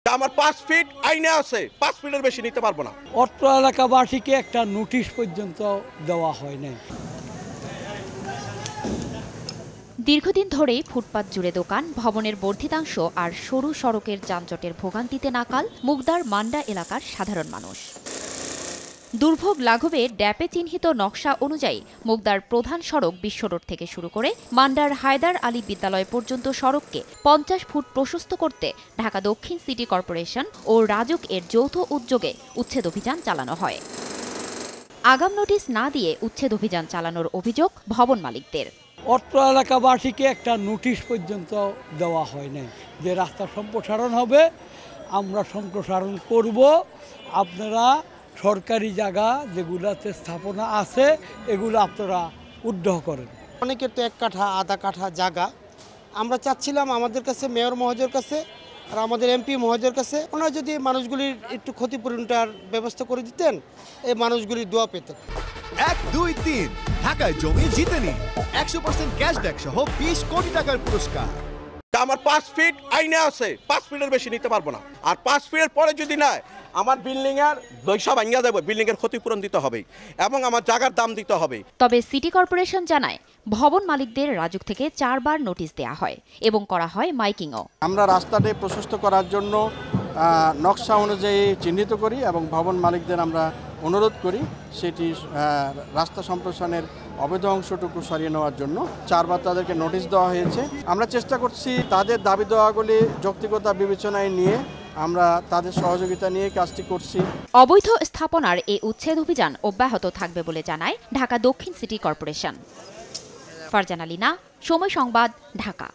আমার 5 ফিট আইনে আছে, 5 ফিটের বেশি নিতে পারবো না। অত্র এলাকাবাসীকে একটা নোটিশ পর্যন্ত দেওয়া হয় নাই। দীর্ঘদিন ধরেই ফুটপাত জুড়ে দোকান, ভবনের বর্ধিতাংশ আর সরু সড়কের যানজটের ভোগান্তিতে নাকাল মুগদার মান্ডা এলাকার সাধারণ মানুষ। দুর্ভোগ লাঘবে ড্যাপে চিহ্নিত নকশা অনুযায়ী মুগদার প্রধান সড়ক বিশ্ব রোড থেকে শুরু করে মান্ডার হায়দার আলী বিদ্যালয় পর্যন্ত সড়ককে 50 ফুট প্রশস্ত করতে ঢাকা দক্ষিণ সিটি কর্পোরেশন ও রাজুক এর যৌথ উদ্যোগে উচ্ছেদ অভিযান চালানো হয়। আগাম নোটিশ না দিয়ে উচ্ছেদ অভিযান চালানোর অভিযোগ ভবন মালিকদের। অত্র এলাকাবাসীকে একটা নোটিশ পর্যন্ত দেওয়া হয় নাই যে রাস্তা সম্প্রসারণ হবে, আমরা সম্প্রসারণ করব, আপনারা সরকারি জায়গা যেগুলাতে স্থাপনা আছে এগুলো আপনারা উদ্ধার করেন। অনেকের তো 1 কাঠা আধা কাঠা জায়গা, আমরা চাচ্ছিলাম আমাদের কাছে মেয়র মহোদয়ের কাছে আর আমাদের এমপি মহোদয়ের কাছে ওনারা যদি মানুষগুলির একটু ক্ষতিপূরণটার ব্যবস্থা করে দিতেন, এই মানুষগুলির দোয়া পেতেন। 1, 2, 3 ঢাকায় জমি জিতে নিন 100% ক্যাশব্যাক সহ 20 কোটি টাকার পুরস্কার। আমার 5 ফিট আইনে আছে, 5 ফিটের বেশি নিতে পারবো না। আর 5 ফিটের পরে যদি নেয় আমার বিল্ডিং এর দৈসা ভাঙিয়া দেবে, বিল্ডিং এর ক্ষতিপূরণ দিতে হবে এবং আমার জায়গার দাম দিতে হবে। তবে সিটি কর্পোরেশন জানায় ভবন মালিকদের রাজুক থেকে 4 বার নোটিশ দেয়া হয় এবং করা হয় মাইকিংও। আমরা রাস্তাটি প্রশস্ত করার জন্য নকশা অনুযায়ী চিহ্নিত করি এবং ভবন মালিকদের আমরা অনুরোধ করি সেটি রাস্তা সম্প্রসারণের অবৈধ অংশটুকু সরিয়ে নেওয়ার জন্য 4 বার তাদেরকে নোটিশ দেওয়া হয়েছে। আমরা চেষ্টা করছি তাদের দাবি দেওয়াগুলি যৌক্তিকতা বিবেচনায় নিয়ে আমরা তাদের সহযোগিতা নিয়ে কাজটি করছি। অবৈধ স্থাপনার এই উচ্ছেদ অভিযান অব্যাহত থাকবে বলে জানায় ঢাকা দক্ষিণ সিটি কর্পোরেশন। ফারজানা লিনা, সময় সংবাদ, ঢাকা।